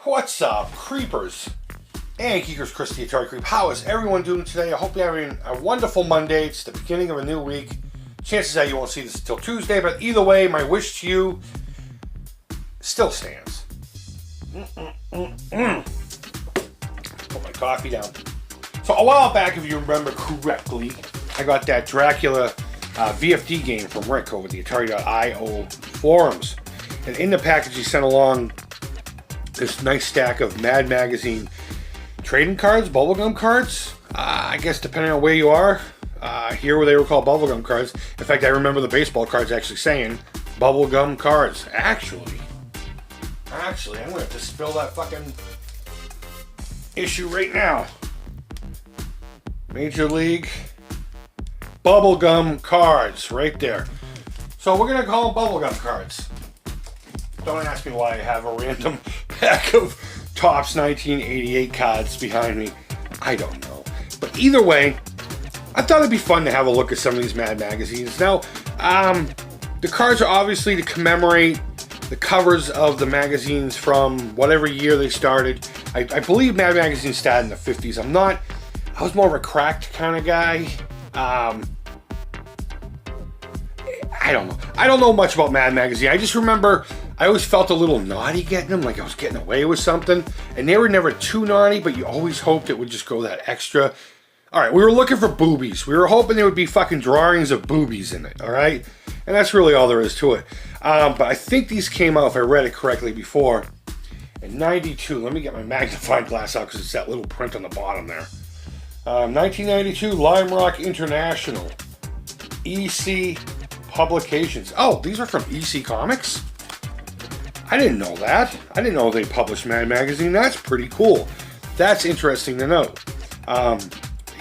What's up, creepers and geekers? Chris the Atari Creep. How is everyone doing today? I hope you're having a wonderful Monday. It's the beginning of a new week. Chances are you won't see this until Tuesday, but either way, my wish to you still stands. Put my coffee down. So a while back, if you remember correctly, I got that Dracula VFD game from Rick over the Atari.io forums. And in the package, he sent along this nice stack of Mad Magazine trading cards, bubblegum cards. I guess depending on where you are, here where they were called bubblegum cards. In fact, I remember the baseball cards actually saying bubblegum cards. Actually, I'm going to have to spill that fucking issue right now. Major League bubblegum cards, right there. So we're going to call them bubblegum cards. Don't ask me why I have a random pack of Topps 1988 cards behind me. I don't know. But either way, I thought it'd be fun to have a look at some of these Mad magazines. Now, the cards are obviously to commemorate the covers of the magazines from whatever year they started. I believe Mad Magazine started in the 50s. I was more of a cracked kind of guy. I don't know. I don't know much about Mad Magazine. I just remember I always felt a little naughty getting them, like I was getting away with something. And they were never too naughty, but you always hoped it would just go that extra. All right, we were looking for boobies. We were hoping there would be fucking drawings of boobies in it, all right? And that's really all there is to it. But I think these came out, if I read it correctly before, in 92. Let me get my magnifying glass out because it's that little print on the bottom there. 1992, Lime Rock International. EC Publications. Oh, these are from EC Comics? I didn't know that. I didn't know they published Mad Magazine. That's pretty cool. That's interesting to know.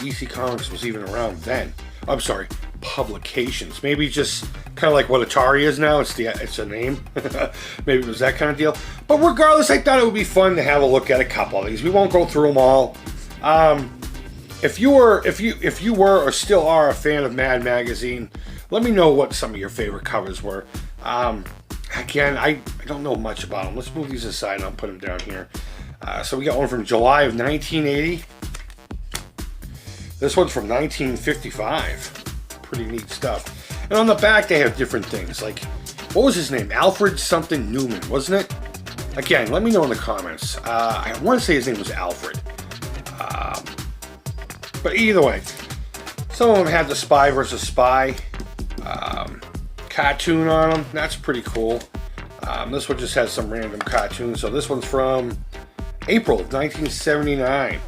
EC Comics was even around then. I'm sorry, Publications. Maybe just kind of like what Atari is now. It's a name. Maybe it was that kind of deal. But regardless, I thought it would be fun to have a look at a couple of these. We won't go through them all. If you were or still are a fan of Mad Magazine, let me know what some of your favorite covers were. Again, I don't know much about them. Let's move these aside and I'll put them down here. So we got one from July of 1980. This one's from 1955. Pretty neat stuff. And on the back they have different things. Like, what was his name? Alfred something Newman, wasn't it? Again, let me know in the comments. I want to say his name was Alfred. But either way, some of them had the Spy versus Spy cartoon on them. That's pretty cool. This one just has some random cartoons. So this one's from April of 1979.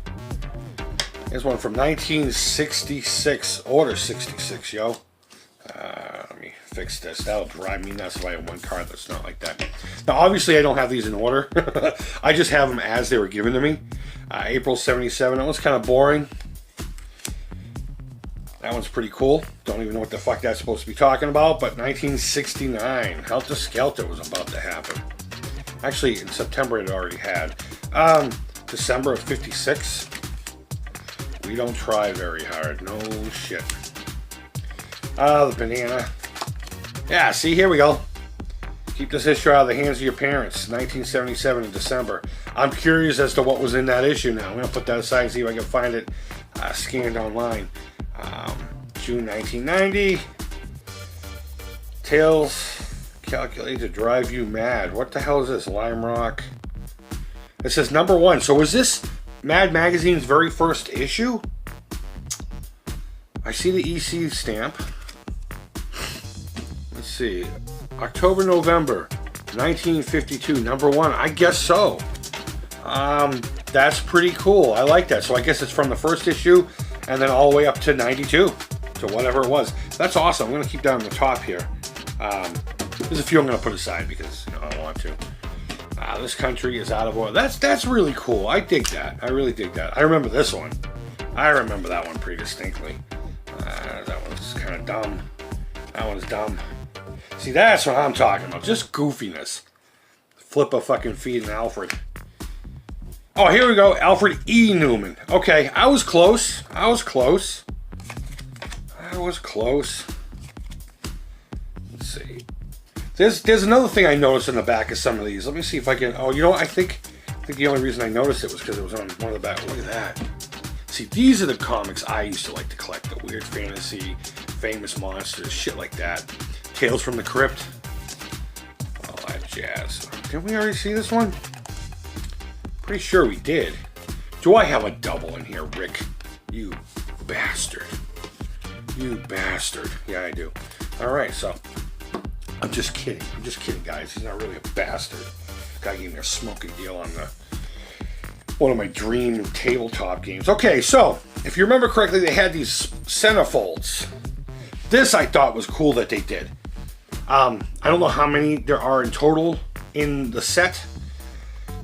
Here's one from 1966. Order 66, yo. Let me fix this. That'll drive me nuts if I have one card that's not like that. Now, obviously, I don't have these in order. I just have them as they were given to me. April 77. That one's kind of boring. That one's pretty cool. Don't even know what the fuck that's supposed to be talking about, but 1969. Helter Skelter was about to happen. Actually, in September it already had. December of 56. We don't try very hard. No shit. The banana. Yeah, see, here we go. Keep this issue out of the hands of your parents. 1977 in December. I'm curious as to what was in that issue now. I'm going to put that aside and see if I can find it scanned online. June 1990. Tales calculated to drive you mad. What the hell is this? Lime Rock. It says number 1. So was this Mad Magazine's very first issue? I see the EC stamp. Let's see. October, November 1952. Number 1. I guess so. That's pretty cool. I like that. So I guess it's from the first issue and then all the way up to 92. To whatever it was. That's awesome. I'm going to keep that on the top here. There's a few I'm going to put aside because I don't want to. This country is out of oil. That's really cool. I dig that. I really dig that. I remember this one. I remember that one pretty distinctly. That one's kind of dumb. That one's dumb. See, that's what I'm talking about. Just goofiness. Flip a fucking feed in Alfred. Oh, here we go. Alfred E. Newman. Okay, I was close. Let's see. There's another thing I noticed in the back of some of these. Let me see if I can. Oh, you know what? I think think the only reason I noticed it was because it was on one of the back. Look at that. See, these are the comics I used to like to collect. The weird fantasy, famous monsters, shit like that. Tales from the Crypt. All that jazz. Didn't we already see this one? Pretty sure we did. Do I have a double in here, Rick? You bastard. You bastard. Yeah, I do. Alright, so. I'm just kidding. I'm just kidding, guys. He's not really a bastard. Guy gave me a smoking deal on one of my dream tabletop games. Okay, so, if you remember correctly, they had these centerfolds. This I thought was cool that they did. I don't know how many there are in total in the set.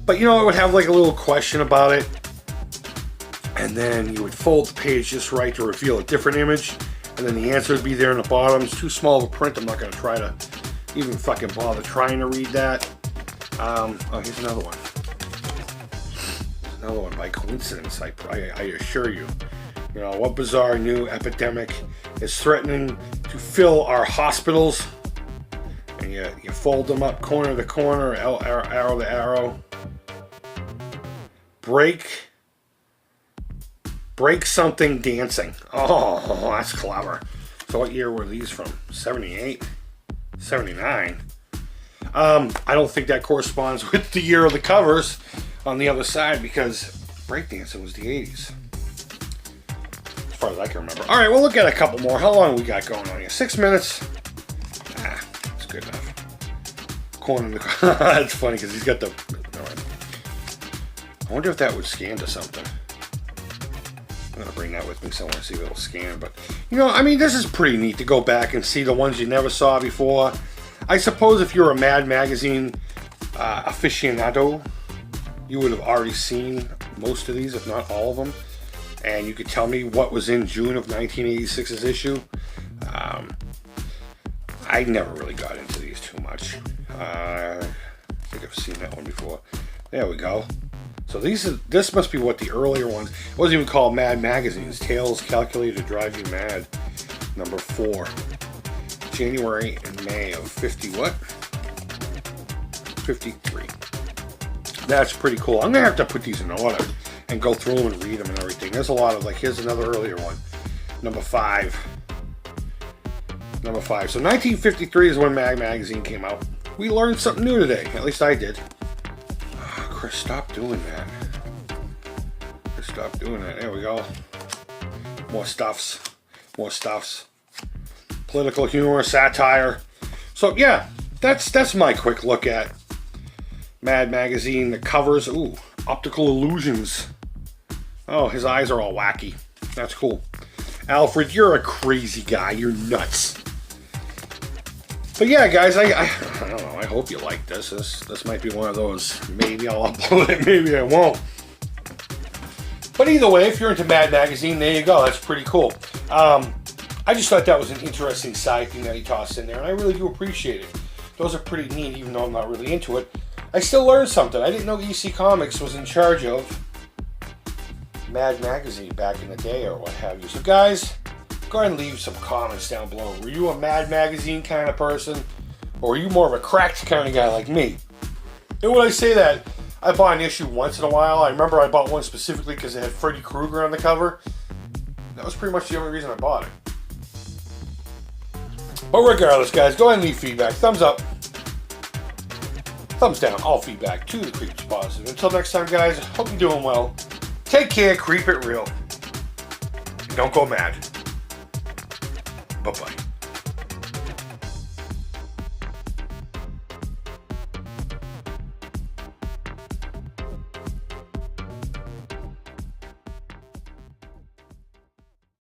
But, you know, it would have like a little question about it. And then you would fold the page just right to reveal a different image. And then the answer would be there in the bottom. It's too small of a print. I'm not going to try to even fucking bother trying to read that. Oh, here's another one. Another one by coincidence, I assure you. You know, what bizarre new epidemic is threatening to fill our hospitals? And you fold them up corner to corner, arrow to arrow. Break something dancing. Oh, that's clever. So what year were these from? 78? 79? I don't think that corresponds with the year of the covers on the other side because breakdancing was the 80s. As far as I can remember. Alright, we'll look at a couple more. How long we got going on here? 6 minutes? That's good enough. Corner to corner. That's funny because he's got the... Alright. I wonder if that would scan to something. I'm going to bring that with me somewhere and see if it'll scan. But, you know, I mean, this is pretty neat to go back and see the ones you never saw before. I suppose if you're a Mad Magazine aficionado, you would have already seen most of these, if not all of them. And you could tell me what was in June of 1986's issue. I never really got into these too much. I think I've seen that one before. There we go. So this must be what the earlier ones. It wasn't even called Mad Magazines. Tales Calculated to Drive You Mad. Number 4. January and May of 50 what? 53. That's pretty cool. I'm gonna have to put these in order and go through them and read them and everything. There's a lot of, like, here's another earlier one. Number 5. Number 5. So 1953 is when Mad Magazine came out. We learned something new today. At least I did. Chris, stop doing that. Chris, stop doing that. There we go. More stuffs. More stuffs. Political humor, satire. So yeah, that's my quick look at Mad Magazine. The covers. Ooh, optical illusions. Oh, his eyes are all wacky. That's cool. Alfred, you're a crazy guy. You're nuts. But yeah, guys, I don't know. I hope you like this. This might be one of those. Maybe I'll upload it. Maybe I won't. But either way, if you're into Mad Magazine, there you go. That's pretty cool. I just thought that was an interesting side thing that he tossed in there, and I really do appreciate it. Those are pretty neat, even though I'm not really into it. I still learned something. I didn't know EC Comics was in charge of Mad Magazine back in the day or what have you. So guys, go ahead and leave some comments down below. Were you a Mad Magazine kind of person? Or were you more of a cracked kind of guy like me? And when I say that, I buy an issue once in a while. I remember I bought one specifically because it had Freddy Krueger on the cover. That was pretty much the only reason I bought it. But regardless, guys, go ahead and leave feedback. Thumbs up. Thumbs down. All feedback to the Creep is positive. Until next time, guys, hope you're doing well. Take care. Creep it real. And don't go mad. Bye-bye.